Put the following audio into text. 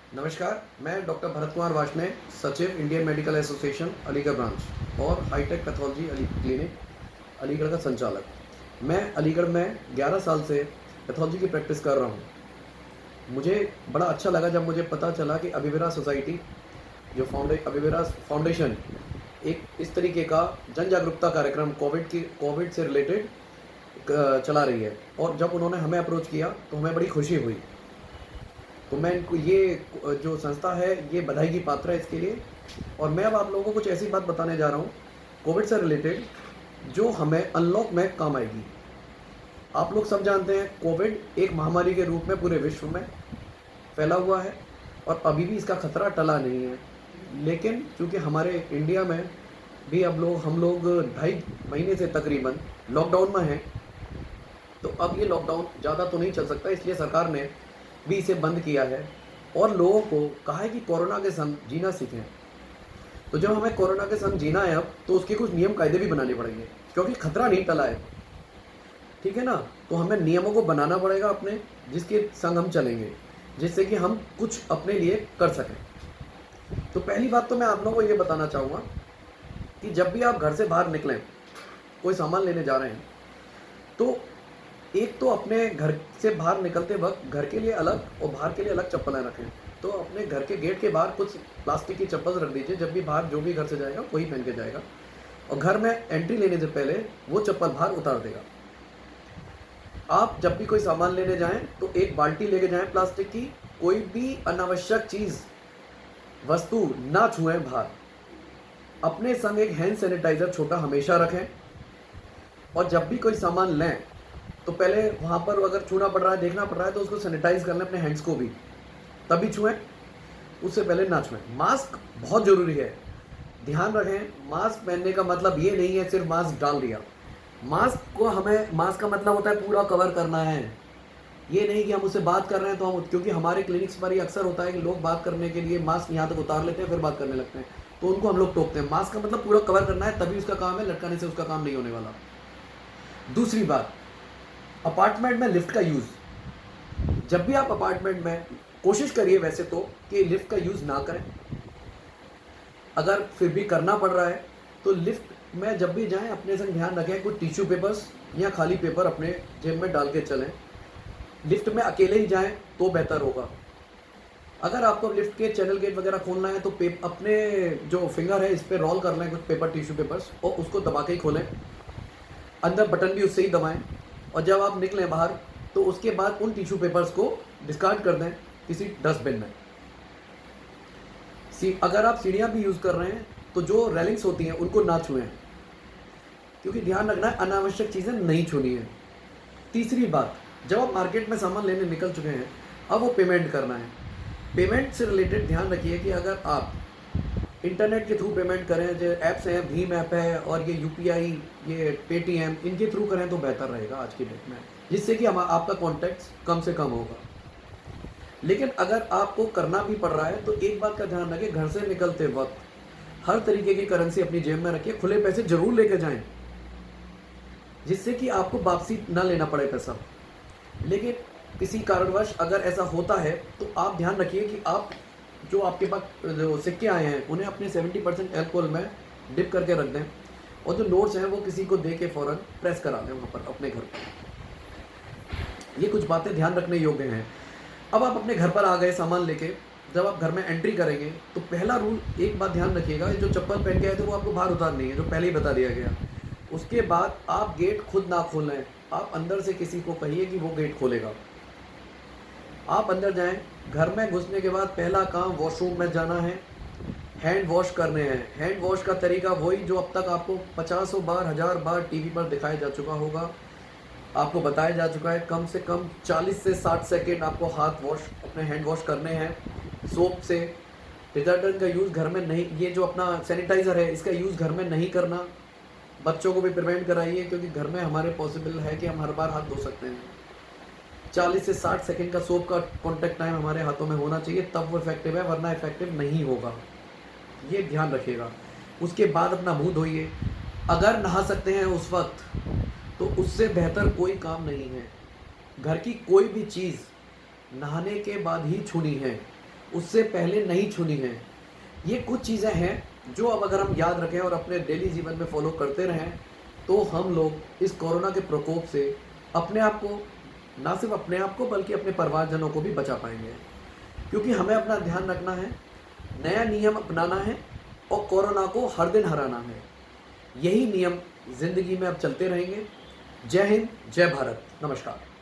नमस्कार, मैं डॉक्टर भरत कुमार वार्ष्णेय, सचिव Indian medical association Aligarh branch और हाईटेक पैथोलॉजी क्लिनिक अलीगढ़ का संचालक। मैं अलीगढ़ में 11 साल से पैथोलॉजी की प्रैक्टिस कर रहा हूँ। मुझे बड़ा अच्छा लगा जब मुझे पता चला कि अभिविरा सोसाइटी जो अभिविरा फाउंडेशन एक इस तरीके का जन जागरूकता कार्यक्रम कोविड से रिलेटेड चला रही है, और जब उन्होंने हमें अप्रोच किया तो हमें बड़ी खुशी हुई। तो मैं इनको ये जो संस्था है ये बधाई की पात्र है इसके लिए। और मैं अब आप लोगों को कुछ ऐसी बात बताने जा रहा हूँ कोविड से रिलेटेड जो हमें अनलॉक में काम आएगी। आप लोग सब जानते हैं कोविड एक महामारी के रूप में पूरे विश्व में फैला हुआ है और अभी भी इसका खतरा टला नहीं है। लेकिन चूँकि हमारे इंडिया में भी हम लोग 2.5 महीने से तकरीबन लॉकडाउन में हैं, तो अब ये लॉकडाउन ज़्यादा तो नहीं चल सकता, इसलिए सरकार ने भी इसे बंद किया है और लोगों को कहा है कि कोरोना के संग जीना सीखें। तो जब हमें कोरोना के संग जीना है अब, तो उसके कुछ नियम कायदे भी बनाने पड़ेंगे क्योंकि खतरा नहीं टला है, ठीक है ना। तो हमें नियमों को बनाना पड़ेगा अपने, जिसके संग हम चलेंगे, जिससे कि हम कुछ अपने लिए कर सकें। तो पहली बात तो मैं आप लोगों को ये बताना चाहूँगा कि जब भी आप घर से बाहर निकलें, कोई सामान लेने जा रहे हैं, तो एक तो अपने घर से बाहर निकलते वक्त घर के लिए अलग और बाहर के लिए अलग चप्पलें रखें। तो अपने घर के गेट के बाहर कुछ प्लास्टिक की चप्पल रख दीजिए, जब भी बाहर जो भी घर से जाएगा वही पहन के जाएगा, और घर में एंट्री लेने से पहले वो चप्पल बाहर उतार देगा। आप जब भी कोई सामान लेने जाएं तो एक बाल्टी लेके जाएं प्लास्टिक की, कोई भी अनावश्यक चीज़ वस्तु ना छुएं बाहर। अपने संग एक हैंड सैनिटाइज़र छोटा हमेशा रखें, और जब भी कोई सामान लें तो पहले वहाँ पर अगर छूना पड़ रहा है, देखना पड़ रहा है, तो उसको सैनिटाइज कर लें अपने हैंड्स को भी, तभी छुएं, उससे पहले ना छुएं। मास्क बहुत ज़रूरी है, ध्यान रखें। मास्क पहनने का मतलब ये नहीं है सिर्फ मास्क डाल दिया। मास्क का मतलब होता है पूरा कवर करना है। ये नहीं कि हम उससे बात कर रहे हैं तो हम, क्योंकि हमारे क्लिनिक्स पर ये अक्सर होता है कि लोग बात करने के लिए मास्क यहाँ तक उतार लेते हैं फिर बात करने लगते हैं, तो उनको हम लोग टोकते हैं। मास्क का मतलब पूरा कवर करना है, तभी उसका काम है, लटकाने से उसका काम नहीं होने वाला। दूसरी बात, अपार्टमेंट में लिफ्ट का यूज़। जब भी आप अपार्टमेंट में, कोशिश करिए वैसे तो कि लिफ्ट का यूज़ ना करें। अगर फिर भी करना पड़ रहा है तो लिफ्ट में जब भी जाएं अपने संग ध्यान रखें कुछ टिश्यू पेपर्स या खाली पेपर अपने जेब में डाल के चलें। लिफ्ट में अकेले ही जाएं तो बेहतर होगा। अगर आपको लिफ्ट के चैनल गेट वगैरह खोलना है तो अपने जो फिंगर है इस पर रोल कर लें कुछ पेपर, टिश्यू पेपर्स, और उसको दबा के ही खोलें। अंदर बटन भी उससे ही दबाएं, और जब आप निकलें बाहर तो उसके बाद उन टिश्यू पेपर्स को डिस्कार्ड कर दें किसी डस्टबिन में। अगर आप सीढ़ियाँ भी यूज़ कर रहे हैं तो जो रेलिंग्स होती हैं उनको ना छुएं, क्योंकि ध्यान रखना है अनावश्यक चीज़ें नहीं छूनी है। तीसरी बात, जब आप मार्केट में सामान लेने निकल चुके हैं, अब वो पेमेंट करना है। पेमेंट से रिलेटेड ध्यान रखिए कि अगर आप इंटरनेट के थ्रू पेमेंट करें, जो ऐप्स हैं, भीम ऐप है और ये यूपीआई, ये पेटीएम, इनके थ्रू करें तो बेहतर रहेगा आज की डेट में, जिससे कि आपका कॉन्टैक्ट कम से कम होगा। लेकिन अगर आपको करना भी पड़ रहा है तो एक बात का ध्यान रखें, घर से निकलते वक्त हर तरीके की करेंसी अपनी जेब में रखिए, खुले पैसे जरूर लेके जाएं, जिससे कि आपको वापसी ना लेना पड़े पैसा। लेकिन किसी कारणवश अगर ऐसा होता है तो आप ध्यान रखिए कि आप जो आपके पास जो सिक्के आए हैं उन्हें अपने 70% अल्कोहल में डिप करके रख दें, और जो नोट्स हैं वो किसी को दे के फ़ौरन प्रेस करा दें वहाँ पर अपने घर पर। ये कुछ बातें ध्यान रखने योग्य हैं। अब आप अपने घर पर आ गए सामान लेके, जब आप घर में एंट्री करेंगे तो पहला रूल, एक बात ध्यान रखिएगा, जो चप्पल पहन के आए थे वो आपको बाहर उतारनी है, जो पहले ही बता दिया गया। उसके बाद आप गेट खुद ना खोलें, आप अंदर से किसी को कहिए कि वो गेट खोलेगा। आप अंदर जाएं, घर में घुसने के बाद पहला काम वॉशरूम में जाना है, हैंड वॉश करने हैं। हैंड वॉश का तरीका वही जो अब तक आपको 50 बार 1000 बार टीवी पर दिखाया जा चुका होगा, आपको बताया जा चुका है। कम से कम 40 से 60 सेकेंड आपको हाथ वॉश, अपने हैंड वॉश करने हैं सोप से। डिटर्जेंट का यूज़ घर में नहीं, ये जो अपना सैनिटाइज़र है इसका यूज़ घर में नहीं करना। बच्चों को भी प्रिवेंट कराइए, क्योंकि घर में हमारे पॉसिबल है कि हम हर बार हाथ धो सकते हैं। 40 से 60 सेकंड का सोप का कॉन्टैक्ट टाइम हमारे हाथों में होना चाहिए, तब वो इफेक्टिव है, वरना इफेक्टिव नहीं होगा, ये ध्यान रखिएगा। उसके बाद अपना मुंह धोइए। अगर नहा सकते हैं उस वक्त तो उससे बेहतर कोई काम नहीं है। घर की कोई भी चीज़ नहाने के बाद ही छूनी है, उससे पहले नहीं छूनी है। ये कुछ चीज़ें हैं जो अब अगर हम याद रखें और अपने डेली जीवन में फॉलो करते रहें तो हम लोग इस कोरोना के प्रकोप से अपने आप को, ना सिर्फ अपने आप को बल्कि अपने परिवारजनों को भी बचा पाएंगे। क्योंकि हमें अपना ध्यान रखना है, नया नियम अपनाना है और कोरोना को हर दिन हराना है। यही नियम ज़िंदगी में अब चलते रहेंगे। जय हिंद, जय भारत, नमस्कार।